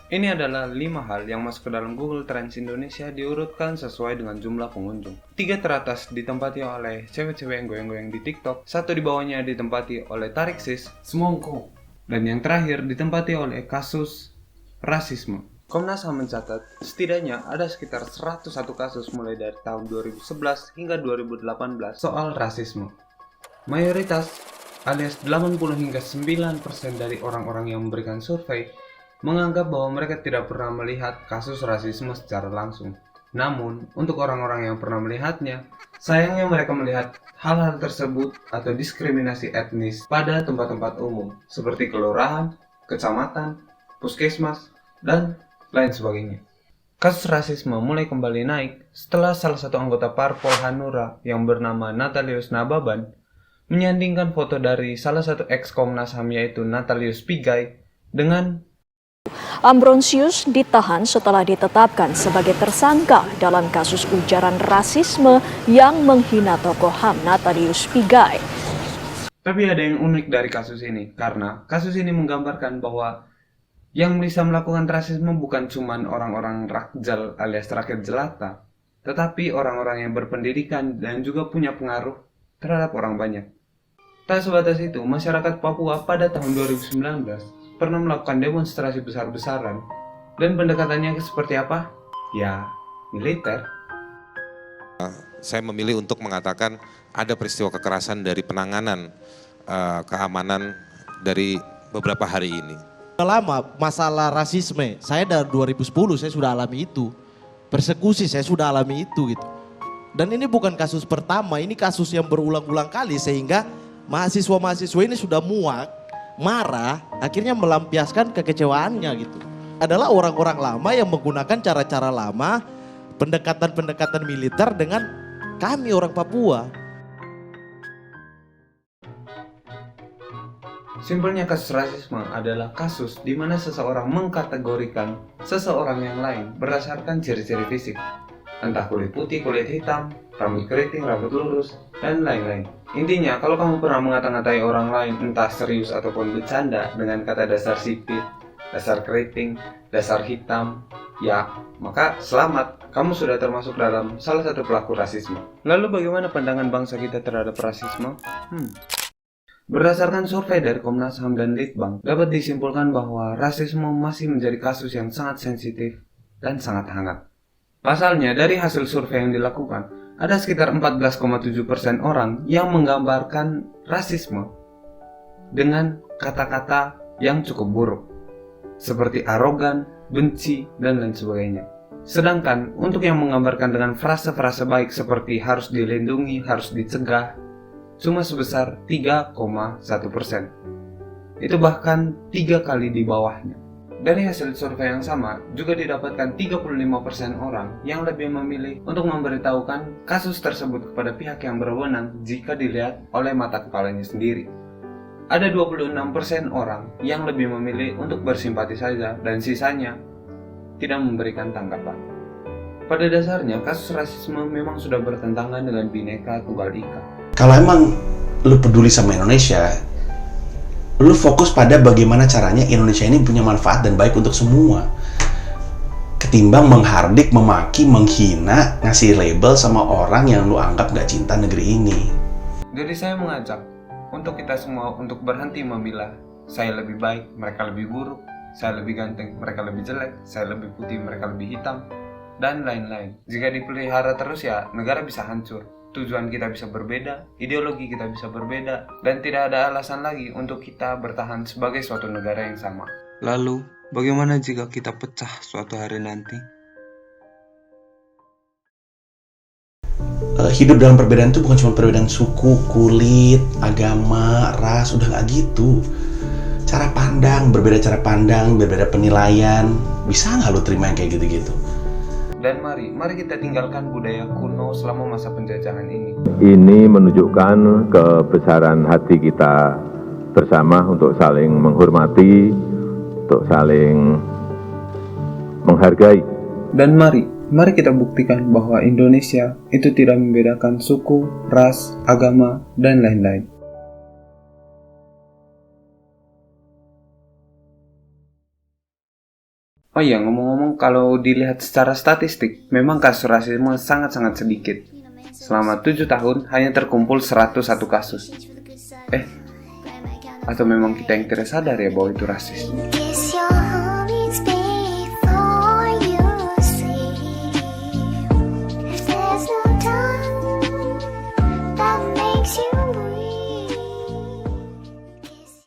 Ini adalah 5 hal yang masuk ke dalam Google Trends Indonesia diurutkan sesuai dengan jumlah pengunjung. 3 teratas ditempati oleh cewek-cewek yang goyang-goyang di TikTok, 1 di bawahnya ditempati oleh Tarik Sis, Semongko, dan yang terakhir ditempati oleh kasus rasisme. Komnas HAM mencatat, setidaknya ada sekitar 101 kasus mulai dari tahun 2011 hingga 2018 soal rasisme. Mayoritas alias 80 hingga 9% dari orang-orang yang memberikan survei menganggap bahwa mereka tidak pernah melihat kasus rasisme secara langsung. Namun, untuk orang-orang yang pernah melihatnya, sayangnya mereka melihat hal-hal tersebut atau diskriminasi etnis pada tempat-tempat umum, seperti kelurahan, kecamatan, puskesmas, dan lain sebagainya. Kasus rasisme mulai kembali naik setelah salah satu anggota Parpol Hanura yang bernama Natalius Nababan menyandingkan foto dari salah satu ex-Komnas HAM yaitu Natalius Pigai dengan Ambrosius ditahan setelah ditetapkan sebagai tersangka dalam kasus ujaran rasisme yang menghina tokoh HAM Natalius Pigai. Tapi ada yang unik dari kasus ini, karena kasus ini menggambarkan bahwa yang bisa melakukan rasisme bukan cuma orang-orang rakjal alias rakyat jelata, tetapi orang-orang yang berpendidikan dan juga punya pengaruh terhadap orang banyak. Tak sebatas itu, masyarakat Papua pada tahun 2019 pernah melakukan demonstrasi besar-besaran, dan pendekatannya seperti apa? Ya, militer. Saya memilih untuk mengatakan ada peristiwa kekerasan dari penanganan keamanan dari beberapa hari ini. Lama masalah rasisme, saya dari 2010 saya sudah alami itu. Persekusi saya sudah alami itu gitu. Dan ini bukan kasus pertama, ini kasus yang berulang-ulang kali sehingga mahasiswa-mahasiswa ini sudah muak, marah, akhirnya melampiaskan kekecewaannya gitu. Adalah orang-orang lama yang menggunakan cara-cara lama, pendekatan-pendekatan militer dengan kami orang Papua. Simpelnya kasus rasisme adalah kasus di mana seseorang mengkategorikan seseorang yang lain berdasarkan ciri-ciri fisik. Entah kulit putih, kulit hitam, rambut keriting, rambut lurus, dan lain-lain. Intinya, kalau kamu pernah mengata-ngatai orang lain entah serius ataupun bercanda dengan kata dasar sipit, dasar keriting, dasar hitam, ya, maka selamat, kamu sudah termasuk dalam salah satu pelaku rasisme. Lalu bagaimana pandangan bangsa kita terhadap rasisme? Berdasarkan survei dari Komnas HAM dan Litbang, dapat disimpulkan bahwa rasisme masih menjadi kasus yang sangat sensitif dan sangat hangat. Pasalnya, dari hasil survei yang dilakukan, ada sekitar 14,7% orang yang menggambarkan rasisme dengan kata-kata yang cukup buruk, seperti arogan, benci, dan lain sebagainya. Sedangkan untuk yang menggambarkan dengan frase-frase baik seperti harus dilindungi, harus dicegah, cuma sebesar 3,1%. Itu bahkan 3 kali di bawahnya. Dari hasil survei yang sama, juga didapatkan 35% orang yang lebih memilih untuk memberitahukan kasus tersebut kepada pihak yang berwenang jika dilihat oleh mata kepalanya sendiri. Ada 26% orang yang lebih memilih untuk bersimpati saja dan sisanya tidak memberikan tanggapan. Pada dasarnya, kasus rasisme memang sudah bertentangan dengan Bhinneka Tunggal Ika. Kalau emang lu peduli sama Indonesia, lu fokus pada bagaimana caranya Indonesia ini punya manfaat dan baik untuk semua. Ketimbang menghardik, memaki, menghina, ngasih label sama orang yang lu anggap gak cinta negeri ini. Jadi saya mengajak untuk kita semua untuk berhenti memilah saya lebih baik, mereka lebih buruk, saya lebih ganteng, mereka lebih jelek, saya lebih putih, mereka lebih hitam, dan lain-lain. Jika dipelihara terus ya negara bisa hancur. Tujuan kita bisa berbeda, ideologi kita bisa berbeda, dan tidak ada alasan lagi untuk kita bertahan sebagai suatu negara yang sama. Lalu, bagaimana jika kita pecah suatu hari nanti? Hidup dalam perbedaan itu bukan cuma perbedaan suku, kulit, agama, ras, udah gak gitu. Cara pandang, berbeda penilaian. Bisa gak lu terima yang kayak gitu-gitu? Dan mari kita tinggalkan budaya kuno selama masa penjajahan ini. Ini menunjukkan kebesaran hati kita bersama untuk saling menghormati, untuk saling menghargai. Dan mari kita buktikan bahwa Indonesia itu tidak membedakan suku, ras, agama, dan lain-lain. Oh iya, ngomong-ngomong, kalau dilihat secara statistik, memang kasus rasisme sangat-sangat sedikit. Selama 7 tahun, hanya terkumpul 101 kasus. Atau memang kita yang tidak sadar ya bahwa itu rasis?